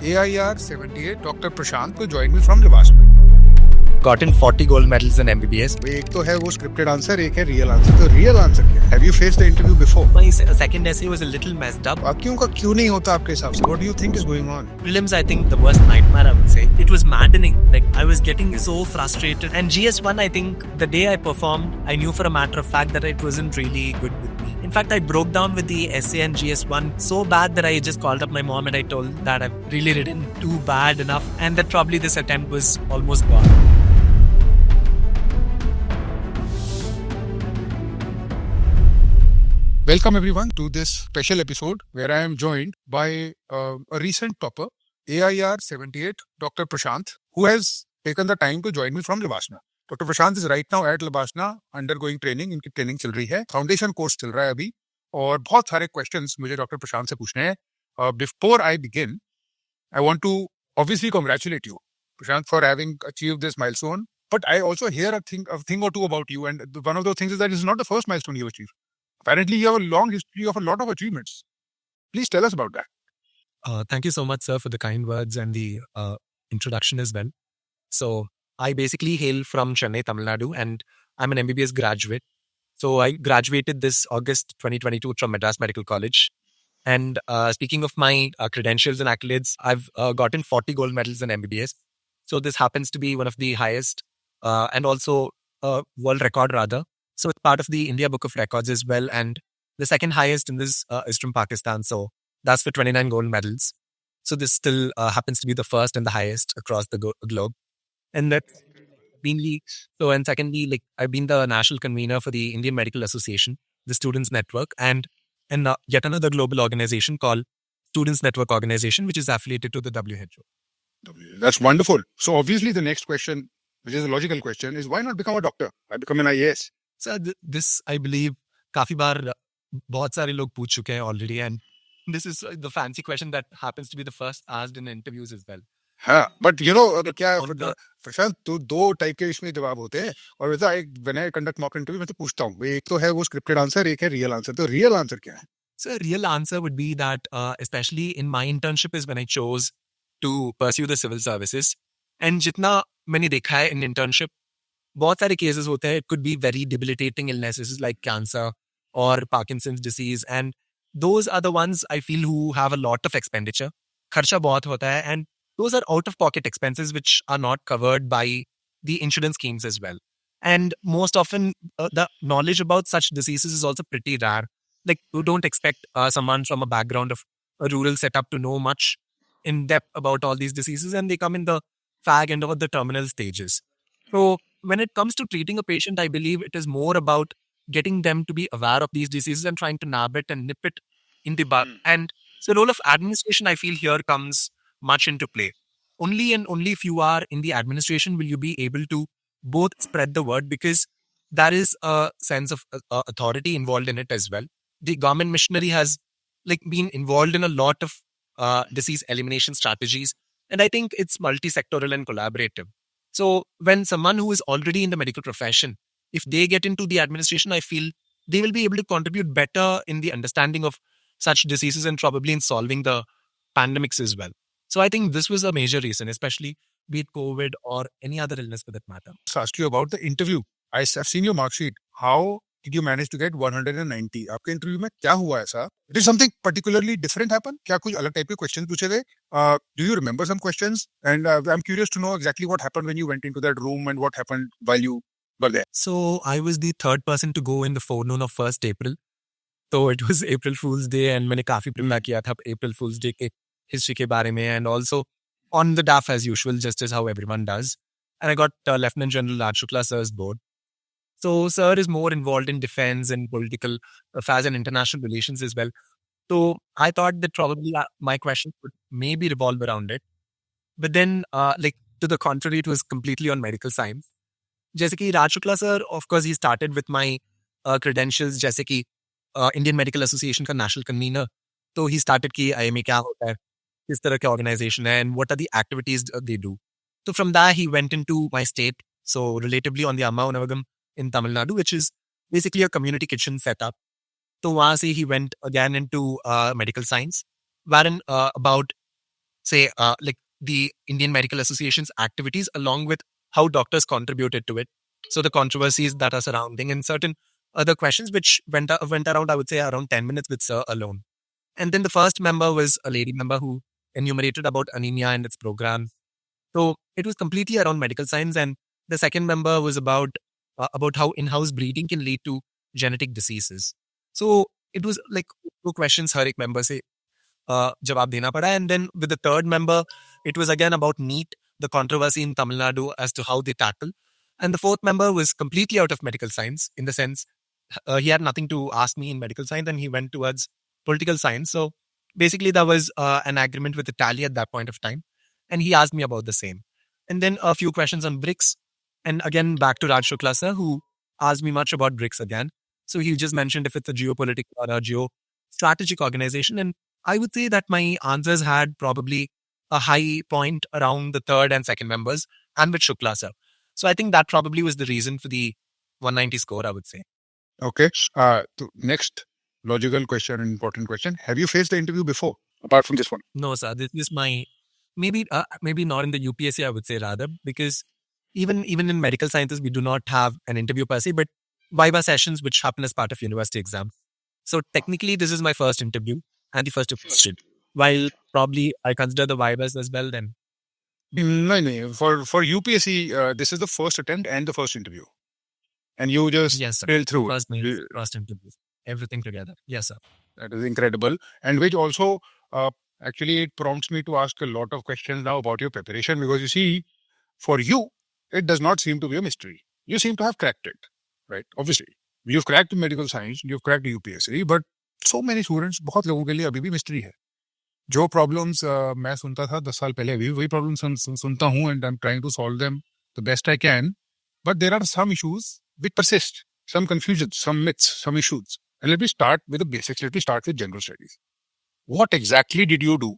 AIR 78 Dr. Prashant who joined me from Libasna. Gotten 40 gold medals in MBBS. एक तो है वो scripted answer, एक है real answer. तो real answer क्या है? Have you faced the interview before? My second essay was a little messed up. बाकियों का क्यों नहीं होता आपके हिसाब से? What do you think is going on? Prelims, I think the worst nightmare, I would say. It was maddening. Like I was getting so frustrated. And GS1, I think the day I performed, I knew for a matter of fact that it wasn't really good with me. In fact, I broke down with the essay and GS1 so bad that I just called up my mom and I told that I've really written too bad enough and that probably this attempt was almost gone. Welcome everyone to this special episode where I am joined by a recent topper, AIR 78, Dr. Prashanth, who has taken the time to join me from Libasna. Dr. Prashant is right now at Libasna undergoing training. इनकी training चल रही है, foundation course चल रहा है अभी और बहुत सारे क्वेश्चंस मुझे डॉक्टर प्रशांत से पूछने हैं. Before I begin, I want to obviously congratulate you, Prashant, for having achieved this milestone. But I also hear a thing or two about you, and one of those things is that it's not the first milestone you achieved. Apparently, you have a long history of a lot of achievements. Please tell us about that. Thank you so much, sir, for the kind words and the introduction as well. So, I basically hail from Chennai, Tamil Nadu, and I'm an MBBS graduate. So, I graduated this August 2022 from Madras Medical College. And speaking of my credentials and accolades, I've gotten 40 gold medals in MBBS. So, this happens to be one of the highest and also world record rather. So it's part of the India Book of Records as well. And the second highest in this is from Pakistan. So that's for 29 gold medals. So this still happens to be the first and the highest across the globe. And that's mainly, so and secondly, like I've been the national convener for the Indian Medical Association, the Students Network, and yet another global organization called Students Network Organization, which is affiliated to the WHO. That's wonderful. So obviously the next question, which is a logical question, is why not become a doctor? Why become an IAS? So this, I believe, काफी बार बहुत सारे लोग पूछ चुके हैं already, and this is the fancy question that happens to be the first asked in interviews as well. हाँ, but you know क्या प्रशांत तो दो टाइप के इसमें जवाब होते हैं और वैसा when I conduct mock interview मैं तो पूछता हूँ एक तो है वो scripted answer एक है real answer. तो real answer क्या है? So real answer would be that especially in my internship is when I chose to pursue the civil services, and जितना मैंने देखा है in internship बहुत सारे cases होते हैं. It could be very debilitating illnesses like cancer or Parkinson's disease, and those are the ones I feel who have a lot of expenditure. खर्चा बहुत होता है, and those are out-of-pocket expenses which are not covered by the insurance schemes as well. And most often, the knowledge about such diseases is also pretty rare. Like you don't expect someone from a background of a rural setup to know much in depth about all these diseases, and they come in the fag end or the terminal stages. So when it comes to treating a patient, I believe it is more about getting them to be aware of these diseases and trying to nab it and nip it in the bud. And so the role of administration, I feel here comes much into play. Only and only if you are in the administration will you be able to both spread the word, because there is a sense of authority involved in it as well. The government machinery has been involved in a lot of disease elimination strategies, and I think it's multi-sectoral and collaborative. So when someone who is already in the medical profession, if they get into the administration, I feel they will be able to contribute better in the understanding of such diseases and probably in solving the pandemics as well. So I think this was a major reason, especially be it COVID or any other illness for that matter. I asked you about the interview. I've seen your mark sheet. How did you manage to get 190? आपके interview में क्या हुआ ऐसा? Did something particularly different happen? क्या कुछ अलग type के questions पूछे थे? Do you remember some questions? And I'm curious to know exactly what happened when you went into that room and what happened while you were there. So I was the third person to go in the forenoon of 1st April. So it was April Fool's Day, and मैंने काफी prepare किया था April Fool's Day के history के बारे में, and also on the DAF as usual, just as how everyone does. And I got Lieutenant General Raj Shukla sir's board. So sir is more involved in defense and political affairs and international relations as well. So I thought that probably my questions would maybe revolve around it. But then to the contrary, it was completely on medical science. जैसे कि Raj Shukla sir, of course, he started with my credentials, जैसे कि Indian Medical Association का national convener. So he started कि IMA क्या होता है, किस तरह के organization है, and what are the activities they do. So from there, he went into my state. So relatively on the Amma Unavagam in Tamil Nadu, which is basically a community kitchen setup. So वहाँ से he went again into medical science, wherein about say, like the Indian Medical Association's activities, along with how doctors contributed to it. So the controversies that are surrounding and certain other questions which went around, I would say, around 10 minutes with Sir alone. And then the first member was a lady member who enumerated about anemia and its programs. So it was completely around medical science. And the second member was about how in-house breeding can lead to genetic diseases. So it was like two questions हर एक member से जवाब देना पड़ा. And then with the third member, it was again about NEET, the controversy in Tamil Nadu as to how they tackle. And the fourth member was completely out of medical science in the sense he had nothing to ask me in medical science and he went towards political science. So basically, there was an agreement with Italy at that point of time. And he asked me about the same. And then a few questions on BRICS. And again, back to Raj Shukla sir, who asked me much about BRICS again. So he just mentioned if it's a geopolitical or a geostrategic organization. And I would say that my answers had probably a high point around the third and second members and with Shukla sir. So I think that probably was the reason for the 190 score, I would say. Okay. So next logical question, important question. Have you faced the interview before, apart from this one? No, sir. This is my maybe not in the UPSC, I would say rather, because even in medical sciences, we do not have an interview per se, but viva sessions which happen as part of university exams. So technically, this is my first interview and the first question. While probably I consider the vivas as well, then No. For UPSC, this is the first attempt and the first interview. And you just yes, sir. sail through First it. means first interview, everything together. Yes, sir. That is incredible. And which also, actually, it prompts me to ask a lot of questions now about your preparation, because you see, for you, it does not seem to be a mystery. You seem to have cracked it, right? Obviously, you've cracked medical science, you've cracked UPSC, but so many students, बहुत लोगों के लिए अभी भी mystery है. जो problems मैं सुनता था 10 साल पहले, अभी वही problems सुनता हूँ, and I'm trying to solve them the best I can. But there are some issues which persist, some confusions, some myths, some issues. And let me start with the basics. Let me start with general studies. What exactly did you do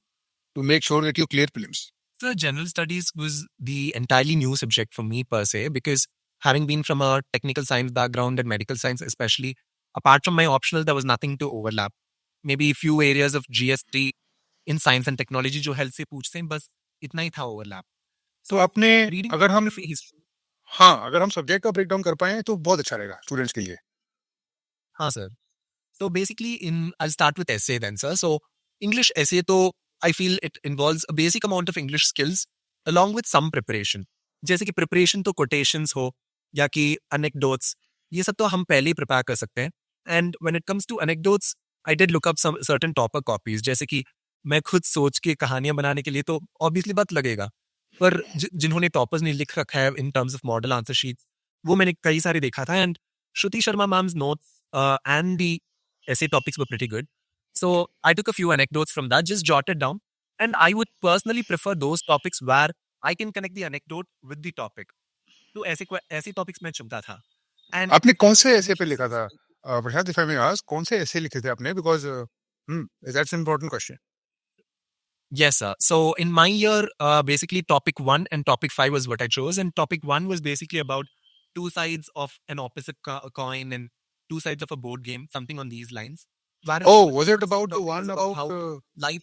to make sure that you clear prelims? So general studies was the entirely new subject for me per se, because having been from a technical science background and medical science especially, apart from my optional, there was nothing to overlap. Maybe a few areas of GST in science and technology जो health से पूछते हैं, बस इतना ही था overlap. तो आपने Reading अगर हम history. हाँ अगर हम सब्जेक्ट का ब्रेकडाउन कर पाए तो बहुत अच्छा रहेगा स्टूडेंट्स के लिए. हाँ sir. So basically, I'll start with essay then, sir. So English essay, तो I feel it involves a basic amount of English skills along with some preparation. जैसे कि preparation तो quotations हो या कि anecdotes, ये सब तो हम पहले ही prepare कर सकते हैं. And when it comes to anecdotes, I did look up some certain topper copies. जैसे कि मैं खुद सोच के कहानियां बनाने के लिए तो obviously बात लगेगा, पर जिन्होंने टॉपर्स ने लिख रखा है in terms of model answer sheets, वो मैंने कई सारे देखा था. And Shruti Sharma ma'am's notes and the essay topics were pretty good. So I took a few anecdotes from that, just jotted down. And I would personally prefer those topics where I can connect the anecdote with the topic. तो ऐसे topics मैं चुनता था. And आपने कौन से ऐसे पे लिखा था प्रशांत, if I may ask, कौन से ऐसे लिखे थे आपने, because that's an important question. Yes, sir. So in my year, basically topic 1 and topic 5 was what I chose. And topic 1 was basically about two sides of an opposite coin and two sides of a board game, something on these lines. Was it about the one about how life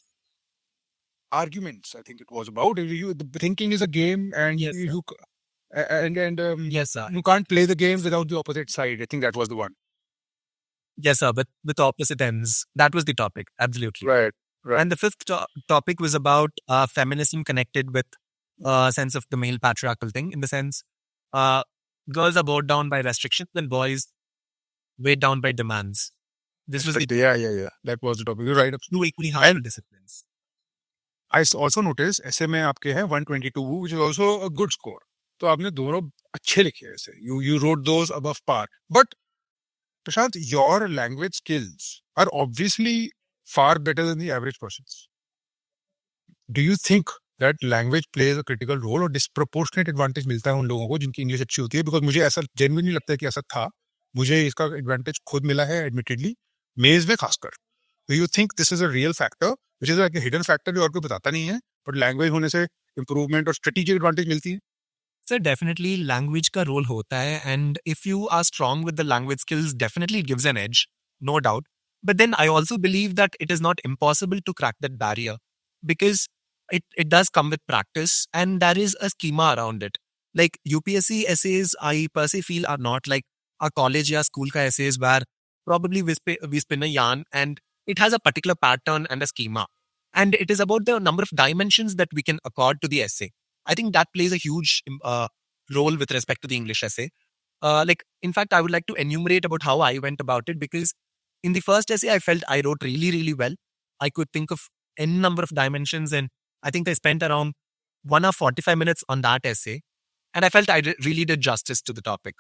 arguments? I think it was about the thinking is a game, and Yes, you and yes, sir. you can't play the game without the opposite side. I think that was the one. Yes, sir. But with opposite ends. That was the topic. Absolutely. Right. And the fifth topic was about feminism connected with a sense of the male patriarchal thing, in the sense girls are bowed down by restrictions and boys weighed down by demands. This was the Yeah. That was the topic. You're right. two equally harmful disciplines. I also noticed essay में आपके हैं 122, which is also a good score. तो आपने दोनों अच्छे लिखे ऐसे. You wrote those above par. But Prashant, your language skills are obviously far better than the average person's. Do you think that language plays a critical role और disproportionate advantage मिलता है उन लोगों को जिनकी इंग्लिश अच्छी होती है? Because मुझे ऐसा genuinely लगता है कि ऐसा था. मुझे इसका advantage खुद मिला है, admittedly, मेज में खासकर. Do you think this is a real factor, which is like a hidden factor जो और कोई बताता नहीं है, but language होने से improvement और strategic advantage मिलती है? Sir, definitely language का role होता है, and if you are strong with the language skills, definitely it gives an edge, no doubt. But then I also believe that it is not impossible to crack that barrier, because it does come with practice, and there is a schema around it. Like UPSC essays, I per se feel are not like a college or school ka essays where probably we spin a yarn and it has a particular pattern and a schema. And it is about the number of dimensions that we can accord to the essay. I think that plays a huge role with respect to the English essay. In fact, I would like to enumerate about how I went about it, because in the first essay, I felt I wrote really, really well. I could think of n number of dimensions, and I think I spent around 1 hour 45 minutes on that essay. And I felt I really did justice to the topic.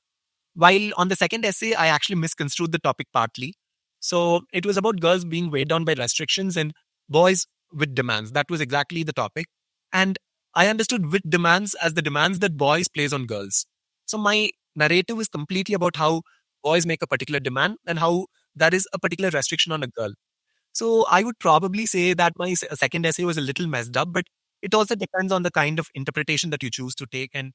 While on the second essay, I actually misconstrued the topic partly. So it was about girls being weighed down by restrictions and boys with demands. That was exactly the topic. And I understood with demands as the demands that boys place on girls. So my narrative is completely about how boys make a particular demand and how that is a particular restriction on a girl. So I would probably say that my second essay was a little messed up, but it also depends on the kind of interpretation that you choose to take. And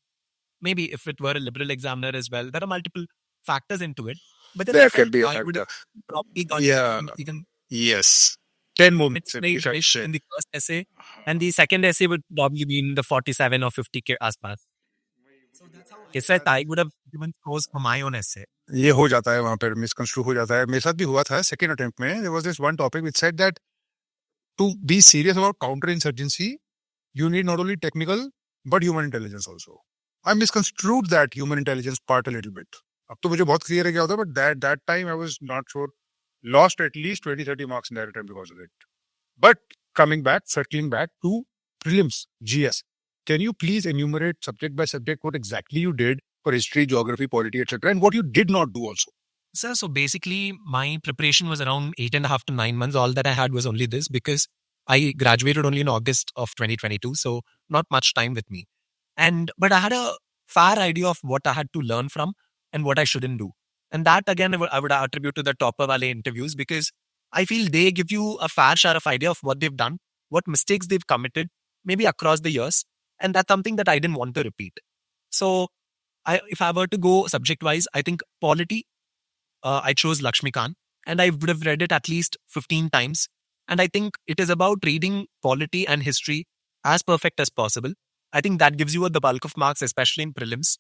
maybe if it were a liberal examiner as well, there are multiple factors into it. But then There can be a I would factor. have probably got Yeah. even Yes. 10 more minutes. very rich in the first essay, and the second essay would probably be in the 47 or 50K aspas. So that's how I said I would have given scores for my own essay. ये हो जाता है वहां पर misconstrue हो जाता है मेरे साथ भी हुआ था सेकंड अटेम्प्ट में there was this one topic which said that to be serious about counter insurgency you need not only technical but human intelligence also. I misconstrued that human intelligence part a little bit. अब तो मुझे बहुत clear है क्या होता है, but that time I was not sure. Lost at least 20-30 marks in that attempt because of it. But circling back to prelims, GS. Can you please enumerate subject by subject what exactly you did for history, geography, polity, etc., and what you did not do also? Sir, so basically, my preparation was around 8.5 to 9 months. All that I had was only this, because I graduated only in August of 2022, so not much time with me. But I had a fair idea of what I had to learn from and what I shouldn't do. And that again, I would attribute to the topper wale interviews, because I feel they give you a fair share of idea of what they've done, what mistakes they've committed, maybe across the years. And that's something that I didn't want to repeat. So if I were to go subject-wise, I think polity, I chose Lakshmikant, and I would have read it at least 15 times. And I think it is about reading polity and history as perfect as possible. I think that gives you the bulk of marks, especially in prelims.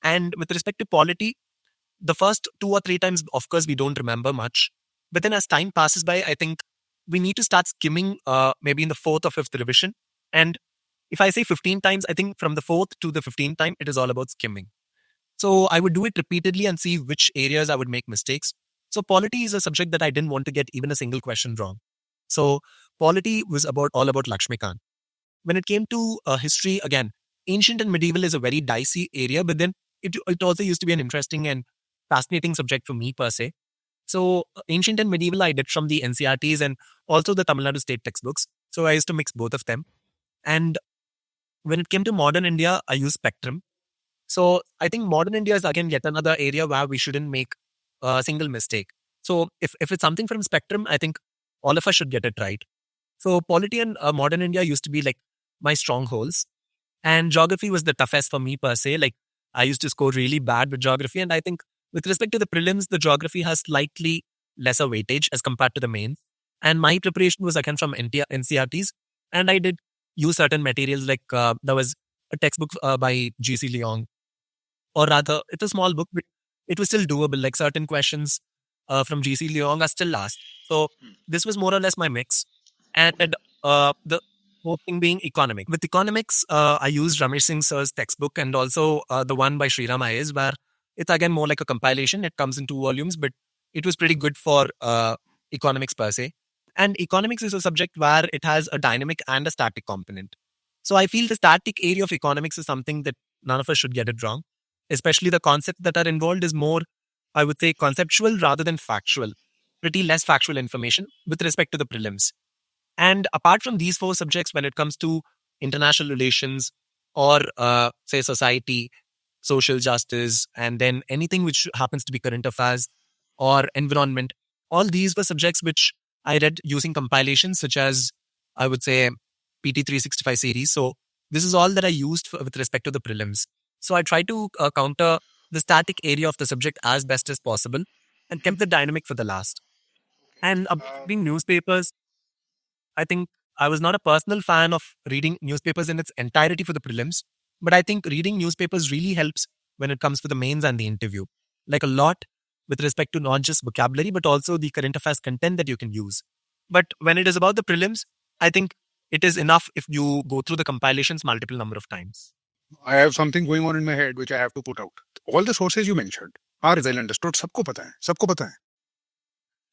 And with respect to polity, the first 2 or 3 times, of course, we don't remember much. But then as time passes by, I think we need to start skimming maybe in the 4th or 5th revision. And if I say 15 times, I think from the 4th to the 15th time, it is all about skimming. So I would do it repeatedly and see which areas I would make mistakes. So polity is a subject that I didn't want to get even a single question wrong. So polity was all about Lakshmikant. When it came to history, again, ancient and medieval is a very dicey area, but then it also used to be an interesting and fascinating subject for me per se. So ancient and medieval I did from the NCRTs and also the Tamil Nadu state textbooks. So I used to mix both of them. And when it came to modern India, I used Spectrum. So I think modern India is again yet another area where we shouldn't make a single mistake. So if it's something from Spectrum, I think all of us should get it right. So polity and modern India used to be like my strongholds. And geography was the toughest for me per se. Like I used to score really bad with geography. And I think with respect to the prelims, the geography has slightly lesser weightage as compared to the main. And my preparation was again from NCRTs. And I did use certain materials like there was a textbook by G.C. Leong. Or rather, it's a small book, but it was still doable. Like certain questions from G.C. Leong are still asked. So this was more or less my mix. And the whole thing being economic. With economics, I used Ramesh Singh sir's textbook and also the one by Sriram IAS, where it's again more like a compilation. It comes in 2 volumes, but it was pretty good for economics per se. And economics is a subject where it has a dynamic and a static component. So I feel the static area of economics is something that none of us should get it wrong. Especially the concepts that are involved is more, I would say, conceptual rather than factual. Pretty less factual information with respect to the prelims. And apart from these 4 subjects, when it comes to international relations or, say, society, social justice, and then anything which happens to be current affairs or environment, all these were subjects which I read using compilations such as, I would say, PT365 series. So this is all that I used with respect to the prelims. So I tried to counter the static area of the subject as best as possible and kept the dynamic for the last. And being newspapers, I think I was not a personal fan of reading newspapers in its entirety for the prelims, but I think reading newspapers really helps when it comes to the mains and the interview. Like a lot with respect to not just vocabulary, but also the current affairs content that you can use. But when it is about the prelims, I think it is enough if you go through the compilations multiple number of times. I have something going on in my head which I have to put out. All the sources you mentioned are well understood. सबको पता है, सबको पता है.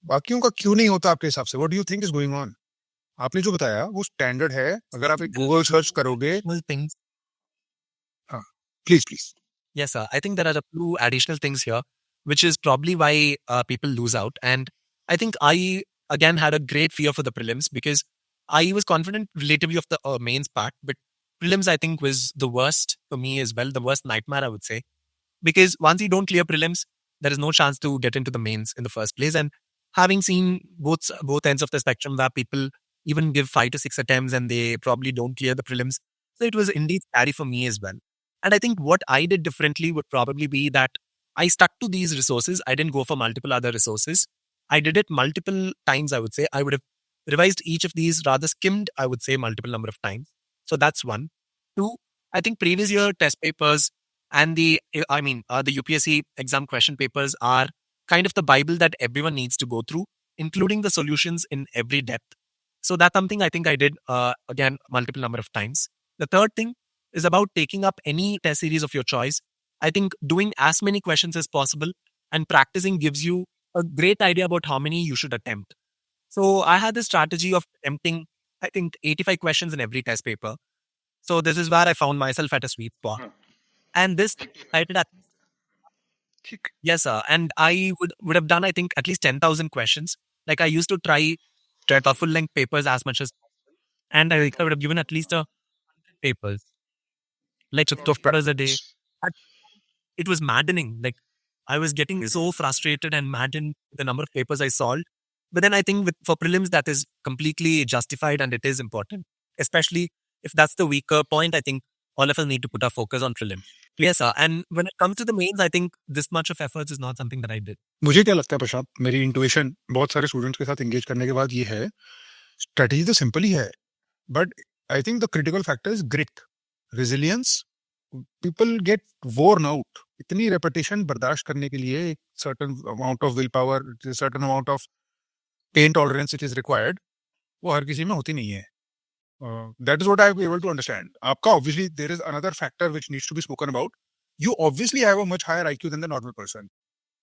बाकियों का क्यों नहीं होता आपके हिसाब से? What do you think is going on? आपने जो बताया वो स्टैंडर्ड है. अगर आप एक गूगल सर्च करोगे, Well, things. please. Yes, sir. I think there are a few additional things here, which is probably why people lose out. And I think I, again, had a great fear for the prelims because I was confident relatively of the mains part, but prelims, I think, was the worst for me as well, the worst nightmare, I would say. Because once you don't clear prelims, there is no chance to get into the mains in the first place. And having seen both ends of the spectrum where people even give 5 to 6 attempts and they probably don't clear the prelims, so it was indeed scary for me as well. And I think what I did differently would probably be that I stuck to these resources. I didn't go for multiple other resources. I did it multiple times, I would say. I would have revised each of these, rather skimmed, I would say, multiple number of times. So that's one. Two, I think previous year test papers and the UPSC exam question papers are kind of the Bible that everyone needs to go through, including the solutions in every depth. So that's something I think I did, again, multiple number of times. The third thing is about taking up any test series of your choice. I think doing as many questions as possible and practicing gives you a great idea about how many you should attempt. So I had this strategy of attempting, I think, 85 questions in every test paper. So this is where I found myself at a sweet spot. And this I did at yes, sir. And I would have done, I think, at least 10,000 questions. Like I used to try full length papers as much as, and I would have given at least a papers, like 12 papers a day. It was maddening. Like I was getting so frustrated and maddened with the number of papers I solved. But then I think for prelims, that is completely justified and it is important, especially if that's the weaker point. I think all of us need to put our focus on prelims. Yes, sir. And when it comes to the mains, I think this much of efforts is not something that I did. मुझे क्या लगता है प्रशांत, मेरी intuition बहुत सारे students के साथ engage करने के बाद ये है, स्ट्रेटजी तो सिंपल ही है, but I think the critical factor is grit, resilience. People get worn out. इतनी रेपिटेशन बर्दाश्त करने के लिए एक certain amount of will power, certain amount of pain tolerance it is required, वो हर किसी में होती नहीं है. That is what I am able to understand. आपका obviously there is another factor which needs to be spoken about. You obviously have a much higher IQ than the normal person.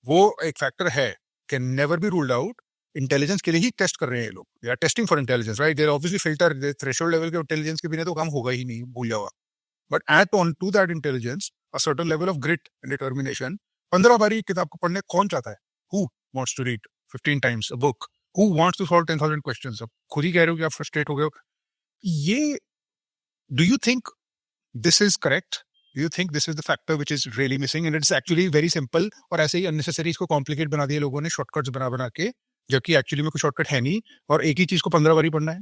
वो एक फैक्टर है, can never be ruled out. Intelligence के लिए ही test कर रहे हैं ये लोग. They are testing for intelligence, right? They obviously filter the threshold level के इंटेलिजेंस के बिना तो काम होगा ही नहीं, भूल जाओ. But add on to that intelligence a certain level of grit and determination. 15 बारी किताब को पढ़ने कौन चाहता है? Who wants to read 15 times a book? Who wants to solve 10,000 questions? अब खुद ही कह रहे हो कि आप फ्रस्ट्रेट हो गए हो. ये, do you think this is correct? Do you think this is the factor which is really missing and it's actually very simple, और ऐसे ही unnecessary इसको complicate बना दिया लोगों ने shortcuts बना के, जबकि actually में कोई shortcut है नहीं और एक ही चीज को 15 बारी पढ़ना है?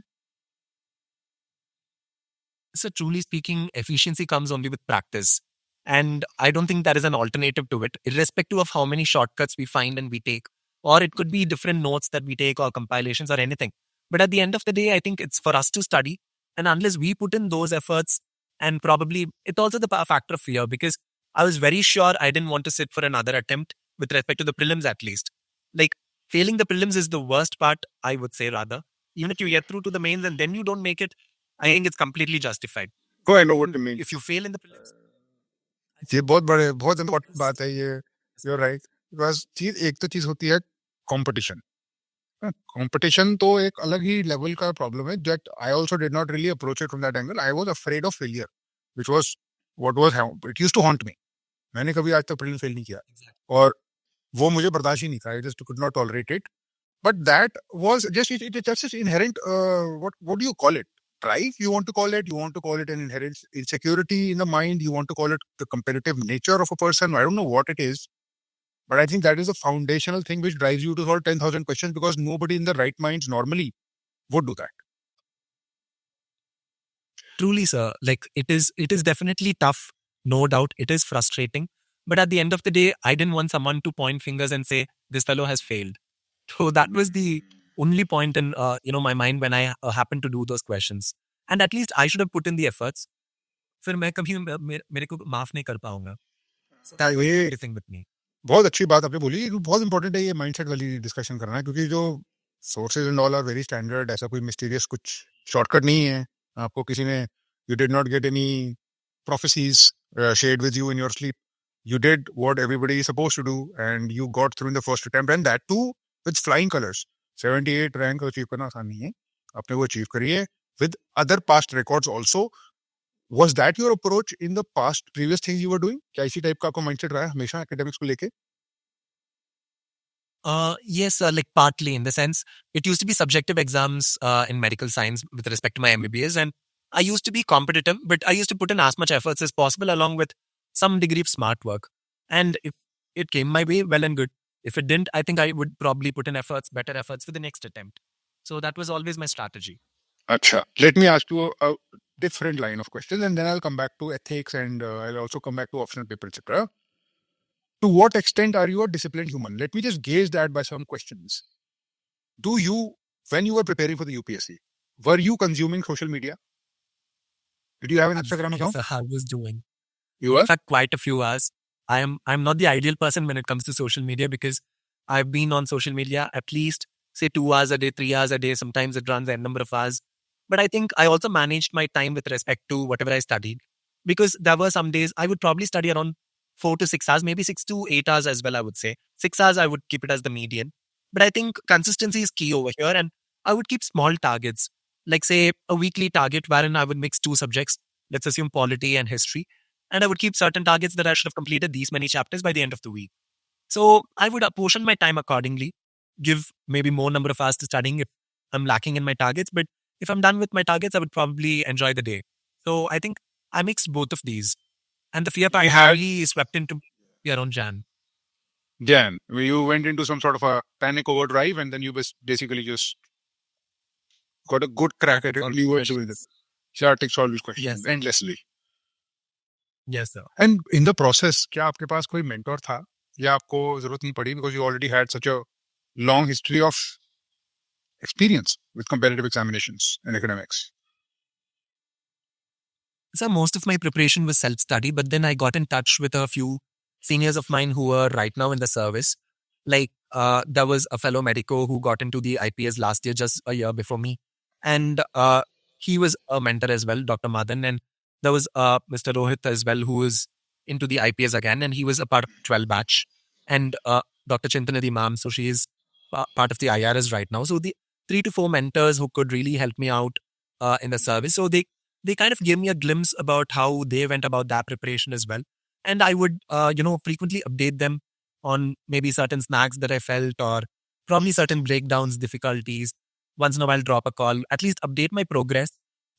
So truly speaking, efficiency comes only with practice. And I don't think there is an alternative to it, irrespective of how many shortcuts we find and we take. Or it could be different notes that we take or compilations or anything. But at the end of the day, I think it's for us to study. And unless we put in those efforts, and probably it's also the factor of fear, because I was very sure I didn't want to sit for another attempt with respect to the prelims at least. Like failing the prelims is the worst part, I would say rather. Even if you get through to the mains and then you don't make it, I think it's completely justified. Oh, I know what you mean. If you fail in the prelims. ये बहुत important बात है ये. You're right. Because एक तो चीज होती है competition. Competition तो एक अलग ही level का problem है. That I also did not really approach it from that angle. I was afraid of failure, which was it used to haunt me. मैंने कभी आज तक prelim fail नहीं किया और वो मुझे बर्दाश्त ही नहीं था. I just could not tolerate it. But that was just just inherent. What do you call it? Drive, you want to call it. You want to call it an inherent insecurity in the mind. You want to call it the competitive nature of a person. I don't know what it is. But I think that is a foundational thing which drives you to solve 10,000 questions, because nobody in the right minds normally would do that. Truly, sir. Like it is definitely tough. No doubt. It is frustrating. But at the end of the day, I didn't want someone to point fingers and say, this fellow has failed. So that was the only point in my mind when I happen to do those questions. And at least I should have put in the efforts. फिर मैं कभी मेरे को माफ नहीं कर पाऊंगा. So that's ये the thing with me. बहुत अच्छी बात आपने बोली. बहुत इंपॉर्टेंट है ये माइंडसेट वाली डिस्कशन करना, क्योंकि जो sources and all are very standard. ऐसा कोई मिस्टीरियस कुछ शॉर्टकट नहीं है. आपको किसी ने, you did not get any prophecies shared with you in your sleep. You did what everybody is supposed to do, and you got through in the first attempt, and that too with flying colors. 78 rank achieve करना आसान नहीं है. आपने वो achieve करी है with other past records also. Was that your approach in the past previous things you were doing? क्या इसी टाइप का आपका माइंडसेट रहा है हमेशा एकेडमिक्स को लेके? Yes, like partly in the sense it used to be subjective exams in medical science with respect to my MBBS, and I used to be competitive, but I used to put in as much efforts as possible along with some degree of smart work. And if it came my way, well and good. If it didn't, I think I would probably put in better efforts for the next attempt. So that was always my strategy. Acha. Let me ask you a different line of questions, and then I'll come back to ethics, and I'll also come back to optional paper, etc. To what extent are you a disciplined human? Let me just gauge that by some questions. Do you, when you were preparing for the UPSC, were you consuming social media? Did you have an Instagram account? Yes, I was doing. You were? In fact, quite a few hours. I'm not the ideal person when it comes to social media because I've been on social media at least say 2 hours a day, 3 hours a day. Sometimes it runs a number of hours. But I think I also managed my time with respect to whatever I studied, because there were some days I would probably study around 4 to 6 hours, maybe 6 to 8 hours as well, I would say. 6 hours, I would keep it as the median. But I think consistency is key over here. And I would keep small targets, like say a weekly target wherein I would mix 2 subjects, let's assume polity and history. And I would keep certain targets that I should have completed these many chapters by the end of the week. So I would apportion my time accordingly, give maybe more number of hours to studying if I'm lacking in my targets. But if I'm done with my targets, I would probably enjoy the day. So I think I mixed both of these. And the fear part really swept into around Jan. Jan, you went into some sort of a panic overdrive, and then you basically just got a good crack at it. And you were doing it. Sure, takes all these questions endlessly. Yes, sir. And in the process, क्या आपके पास कोई mentor था या आपको जरूरत नहीं पड़ी, because you already had such a long history of experience with competitive examinations and academics? So most of my preparation was self-study, but then I got in touch with a few seniors of mine who are right now in the service. Like there was a fellow medico who got into the IPS last year, just a year before me. And he was a mentor as well, Dr. Madan. And there was Mr. Rohit as well, who is into the IPS again. And he was a part of 12 batch. And Dr. Chintanadi ma'am, so she is part of the IRS right now. So the 3 to 4 mentors who could really help me out in the service. So they kind of gave me a glimpse about how they went about that preparation as well. And I would, frequently update them on maybe certain snags that I felt or probably certain breakdowns, difficulties. Once in a while, drop a call, at least update my progress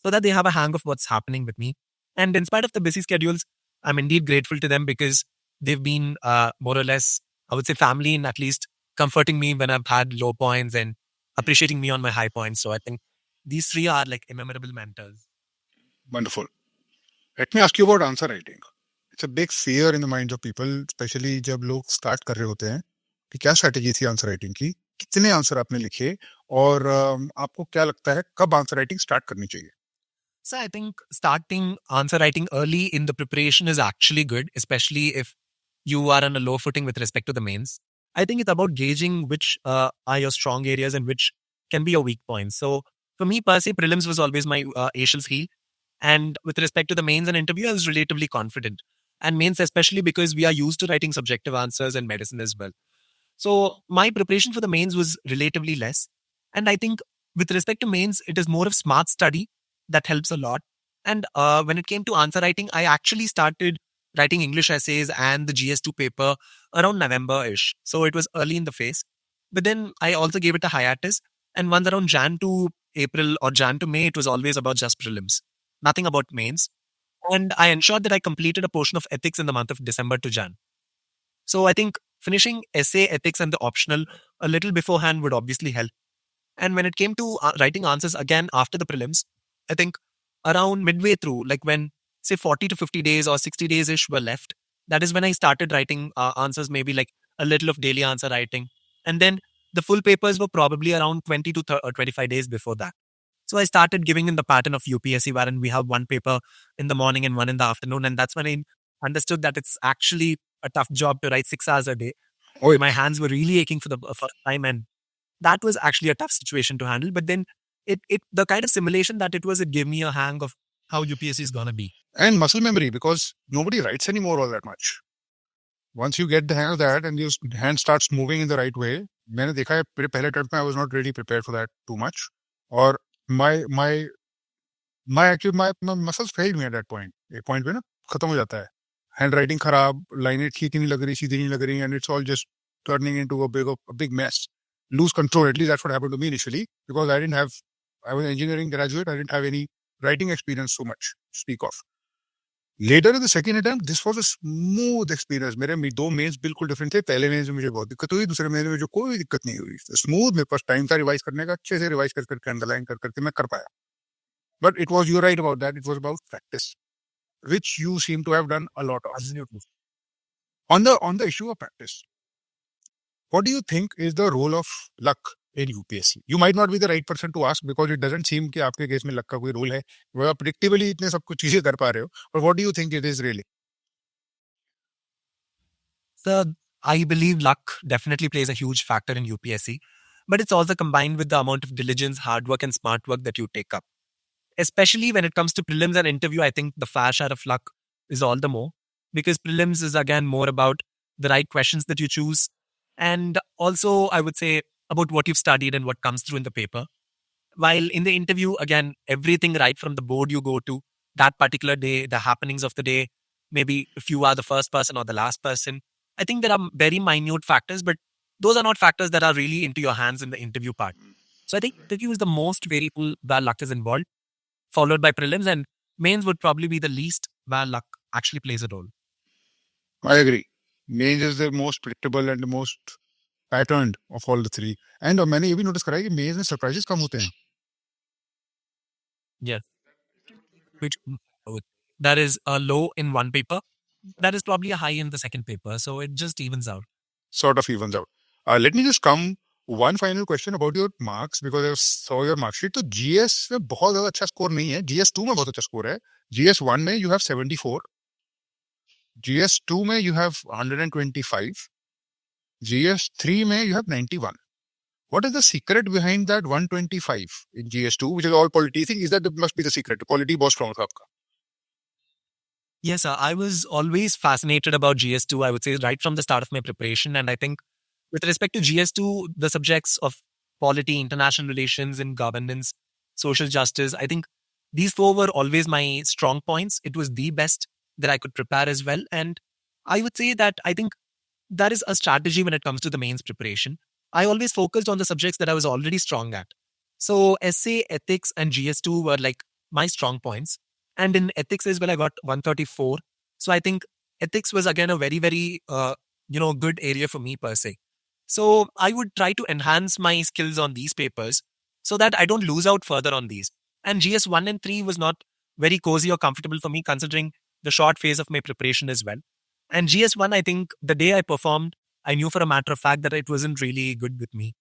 so that they have a hang of what's happening with me. And in spite of the busy schedules, I'm indeed grateful to them because they've been more or less, I would say, family in at least comforting me when I've had low points and appreciating me on my high points. So I think these 3 are like immemorable mentors. Wonderful. Let me ask you about answer writing. It's a big fear in the minds of people, especially जब लोग start कर रहे होते हैं कि क्या strategy थी answer writing की, कितने answer आपने लिखे और आपको क्या लगता है कब answer writing start करनी चाहिए? So I think starting answer writing early in the preparation is actually good, especially if you are on a low footing with respect to the mains. I think it's about gauging which are your strong areas and which can be your weak points. So for me, per se, prelims was always my Achilles heel. And with respect to the mains and interview, I was relatively confident. And mains, especially because we are used to writing subjective answers and medicine as well. So my preparation for the mains was relatively less. And I think with respect to mains, it is more of smart study that helps a lot. And when it came to answer writing, I actually started writing English essays and the GS2 paper around November-ish. So it was early in the phase. But then I also gave it a hiatus. And once around Jan to April or Jan to May, it was always about just prelims. Nothing about mains. And I ensured that I completed a portion of ethics in the month of December to Jan. So I think finishing essay, ethics, and the optional a little beforehand would obviously help. And when it came to writing answers again after the prelims, I think around midway through, like when say 40 to 50 days or 60 days-ish were left, that is when I started writing answers, maybe like a little of daily answer writing. And then the full papers were probably around 20 to 25 days before that. So I started giving in the pattern of UPSC, wherein we have one paper in the morning and one in the afternoon. And that's when I understood that it's actually a tough job to write 6 hours a day. Oh, My hands were really aching for the first time. And that was actually a tough situation to handle. But then the kind of simulation that it gave me a hang of how UPSC is going to be. and muscle memory, because nobody writes anymore all that much. Once you get the hang of that and your hand starts moving in the right way, मैंने देखा है पहले attempt में I was not really prepared for that too much, और my actually my muscles failed me at that point. एक point पे ना खत्म हो जाता है, handwriting खराब, लाइनें ठीक ही नहीं लग रही, सीधी नहीं लग रही, and it's all just turning into a big mess. Lose control. At least that's what happened to me initially, because I was an engineering graduate. I didn't have any writing experience so much to speak of. Later in the second attempt, this was a smooth experience. मेरे 2 mains बिल्कुल different थे. पहले mains में मुझे बहुत दिक्कत हुई, दूसरे मेंस में मुझे कोई दिक्कत नहीं हुई. स्मूथ, मेरे पास टाइम था रिवाइज करने का, अच्छे से रिवाइज करके अंडरलाइन करके मैं कर पाया. But it was, you're right about that, it was about practice, which you seem to have done a lot of. Absolutely. On the issue of practice, what do you think is the role of luck in UPSC? You might not be the right person to ask, because it doesn't seem कि आपके case में luck का कोई role है. वो आप predictably इतने सब कुछ चीजें कर पा रहे हो. But what do you think it is really? So I believe luck definitely plays a huge factor in UPSC, but it's also combined with the amount of diligence, hard work, and smart work that you take up. Especially when it comes to prelims and interview, I think the fair share of luck is all the more, because prelims is again more about the right questions that you choose, and also I would say about what you've studied and what comes through in the paper. While in the interview, again, everything right from the board you go to, that particular day, the happenings of the day, maybe if you are the first person or the last person. I think there are very minute factors, but those are not factors that are really into your hands in the interview part. So I think interview is the most variable where luck is involved, followed by prelims, and mains would probably be the least where luck actually plays a role. I agree. Mains is the most predictable and the most patterned of all the three. And मैंने ये भी notice करा है कि mains में surprises कम होते हैं. Yes. Which that is a low in one paper, that is probably a high in the second paper. So it just evens out. Sort of evens out. Let me just come one final question about your marks, because I saw your mark sheet. तो GS में बहुत ज़्यादा अच्छा score नहीं है. GS2 में बहुत अच्छा स्कोर है. GS1 में you have 74. GS2 में you have 125. GS3 में you have 91. What is the secret behind that 125 in GS2, which is all polity? I think is that must be the secret. Polity बहुत strong था आपका. Yes, sir. I was always fascinated about GS2, I would say, right from the start of my preparation. And I think with respect to GS2, the subjects of polity, international relations, and governance, social justice, I think these 4 were always my strong points. It was the best that I could prepare as well. And I would say that I think that is a strategy when it comes to the mains preparation. I always focused on the subjects that I was already strong at. So essay, ethics, and GS2 were like my strong points. And in ethics as well, I got 134. So I think ethics was again a very, very, good area for me per se. So I would try to enhance my skills on these papers so that I don't lose out further on these. And GS1 and 3 was not very cozy or comfortable for me, considering the short phase of my preparation as well. And GS1, I think the day I performed, I knew for a matter of fact that it wasn't really good with me.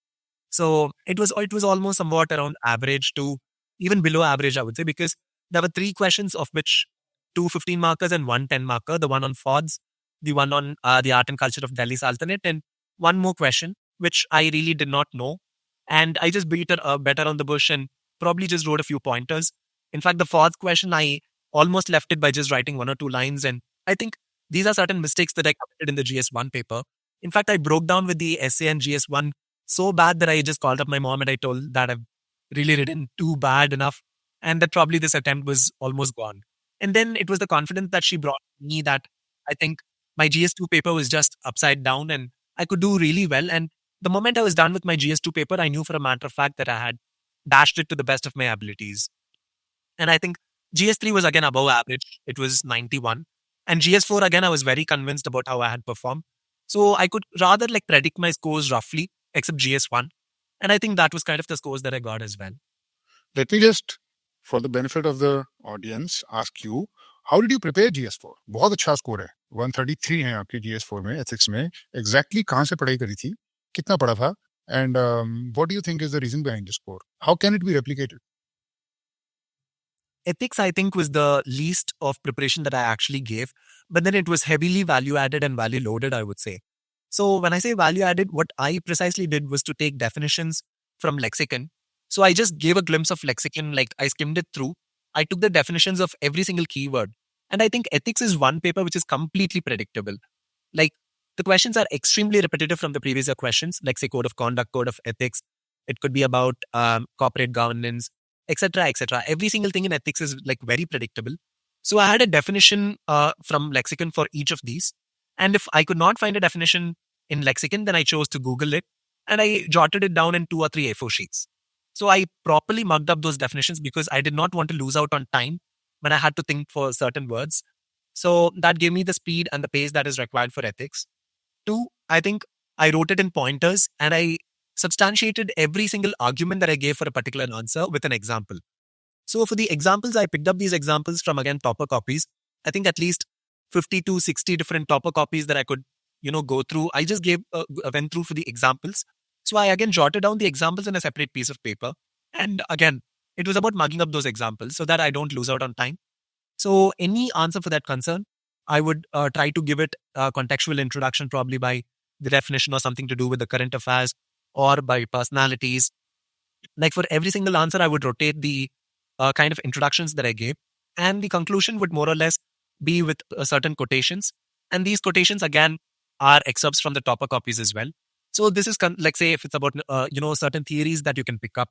So it was almost somewhat around average to even below average, I would say, because there were 3 questions, of which 2 15 markers and 1 10 marker, the one on FODs, the one on the art and culture of Delhi Sultanate, and one more question, which I really did not know. And I just beat it better on the bush and probably just wrote a few pointers. In fact, the FODs question, I almost left it by just writing 1 or 2 lines. And I think these are certain mistakes that I committed in the GS1 paper. In fact, I broke down with the essay and GS1 so bad that I just called up my mom and I told that I've really written too bad enough, and that probably this attempt was almost gone. And then it was the confidence that she brought me that I think my GS2 paper was just upside down and I could do really well. And the moment I was done with my GS2 paper, I knew for a matter of fact that I had dashed it to the best of my abilities. And I think GS3 was again above average. It was 91. And GS4, again, I was very convinced about how I had performed. So I could rather like predict my scores roughly, except GS1. And I think that was kind of the scores that I got as well. Let me just, for the benefit of the audience, ask you, how did you prepare GS4? बहुत अच्छा score है, 133 है आपके GS4 में, ethics में. Exactly कहाँ से पढ़ाई करी थी, कितना पढ़ा था, And what do you think is the reason behind this score? How can it be replicated? Ethics, I think, was the least of preparation that I actually gave, but then it was heavily value added and value loaded, I would say. So when I say value added, what I precisely did was to take definitions from lexicon. So I just gave a glimpse of lexicon, like I skimmed it through. I took the definitions of every single keyword. And I think ethics is one paper which is completely predictable. Like the questions are extremely repetitive from the previous year questions, like say code of conduct, code of ethics. It could be about corporate governance, etc., etc. Every single thing in ethics is like very predictable. So I had a definition from lexicon for each of these. And if I could not find a definition in lexicon, then I chose to Google it and I jotted it down in 2 or 3 A4 sheets. So I properly mugged up those definitions because I did not want to lose out on time when I had to think for certain words. So that gave me the speed and the pace that is required for ethics. Two, I think I wrote it in pointers and I substantiated every single argument that I gave for a particular answer with an example. So for the examples, I picked up these examples from again topper copies. I think at least 50 to 60 different topper copies that I could, go through. I just went through for the examples. So I again jotted down the examples in a separate piece of paper. And again, it was about mugging up those examples so that I don't lose out on time. So any answer for that concern, I would try to give it a contextual introduction, probably by the definition or something to do with the current affairs or by personalities. Like for every single answer, I would rotate the kind of introductions that I gave. And the conclusion would more or less be with certain quotations. And these quotations, again, are excerpts from the topper copies as well. So this is like, say, if it's about, certain theories that you can pick up.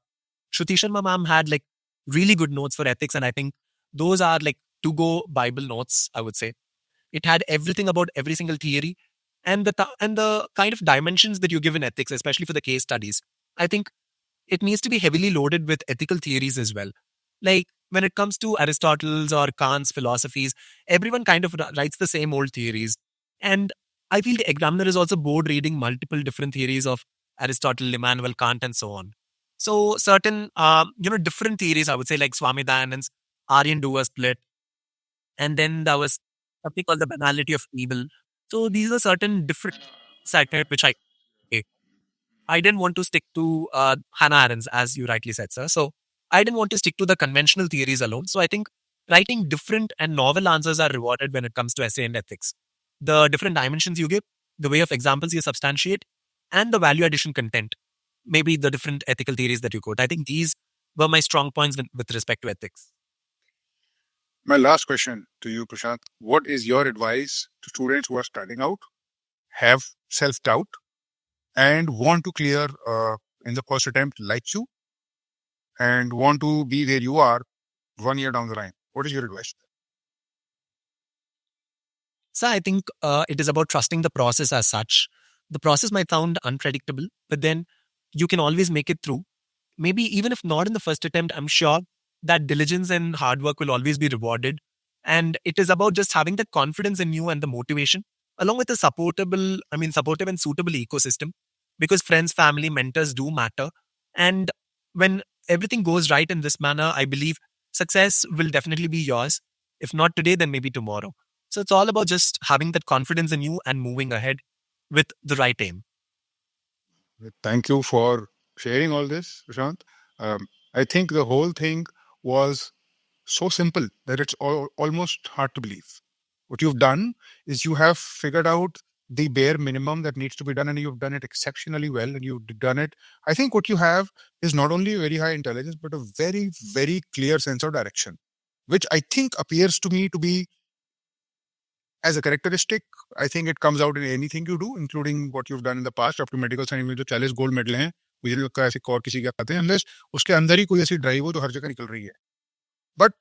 Shruti Sharma ma'am had like really good notes for ethics. And I think those are like to-go Bible notes, I would say. It had everything about every single theory and the kind of dimensions that you give in ethics, especially for the case studies. I think it needs to be heavily loaded with ethical theories as well. Like when it comes to Aristotle's or Kant's philosophies, everyone kind of writes the same old theories. And I feel the examiner is also bored reading multiple different theories of Aristotle, Immanuel Kant, and so on. So certain, different theories, I would say, like Swami Dayanand's Aryan doer split. And then there was something called the banality of evil. So these are certain different satire which I didn't want to stick to Hannah Arendt's, as you rightly said, sir. So I didn't want to stick to the conventional theories alone. So I think writing different and novel answers are rewarded when it comes to essay and ethics. The different dimensions you give, the way of examples you substantiate, and the value addition content, maybe the different ethical theories that you quote. I think these were my strong points with respect to ethics. My last question to you, Prashant. What is your advice to students who are starting out, have self-doubt, and want to clear in the first attempt like you, and want to be where you are 1 year down the line? What is your advice? So I think it is about trusting the process as such. The process might sound unpredictable, but then you can always make it through. Maybe even if not in the first attempt, I'm sure that diligence and hard work will always be rewarded. And it is about just having the confidence in you and the motivation, along with a supportive and suitable ecosystem, because friends, family, mentors do matter. And when everything goes right in this manner, I believe success will definitely be yours. If not today, then maybe tomorrow. So it's all about just having that confidence in you and moving ahead with the right aim. Thank you for sharing all this, Prashant. I think the whole thing was so simple that it's almost hard to believe. What you've done is you have figured out the bare minimum that needs to be done, and you've done it exceptionally well, and you've done it. I think what you have is not only very high intelligence, but a very, very clear sense of direction, which I think appears to me to be as a characteristic. I think it comes out in anything you do, including what you've done in the past. After medical science में जो 40 gold medal हैं, मुझे नहीं लगता ऐसे और किसी के आते हैं, unless उसके अंदर ही कोई ऐसी ड्राइव हो जो हर जगह निकल रही है. बट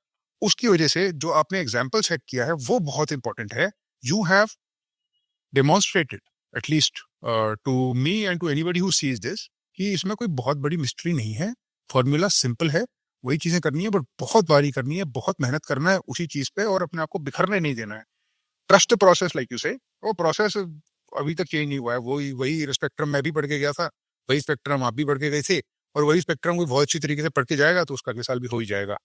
उसकी वजह से जो आपने एग्जाम्पल सेट किया है वो बहुत इंपॉर्टेंट है. You have demonstrated at least to me and to anybody who sees this कि इसमें कोई बहुत बड़ी मिस्ट्री नहीं है. फॉर्मूला सिंपल है, वही चीजें करनी है, बट बहुत बारी करनी है, बहुत मेहनत करना है उसी चीज पे और अपने आप को बिखरने नहीं देना है. Trust the process, like you से. वो प्रोसेस अभी तक चेंज नहीं हुआ है. वही स्पेक्ट्रम मैं भी पढ़ के गया था, वही स्पेक्ट्रम आप भी पढ़ के गए थे, और वही स्पेक्ट्रम कोई बहुत अच्छी तरीके से पढ़ के जाएगा तो उसका अगले साल भी हो ही जाएगा.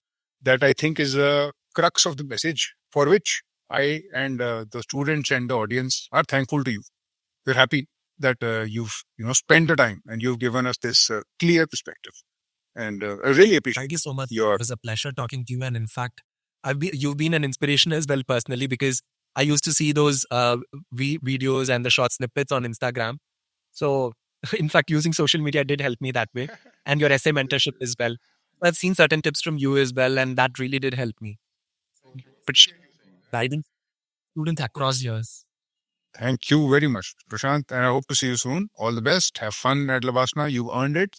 That I think is the crux of the message, for which I and the students and the audience are thankful to you. We're happy that you've spent the time and you've given us this clear perspective. And I really appreciate. Thank you so much. Your It was a pleasure talking to you. And in fact, you've been an inspiration as well personally, because I used to see those videos and the short snippets on Instagram. So in fact, using social media did help me that way. And your essay mentorship as well. I've seen certain tips from you as well, and that really did help me. But guiding students across years. Thank you very much, Prashant, and I hope to see you soon. All the best. Have fun at Lavasna. You earned it.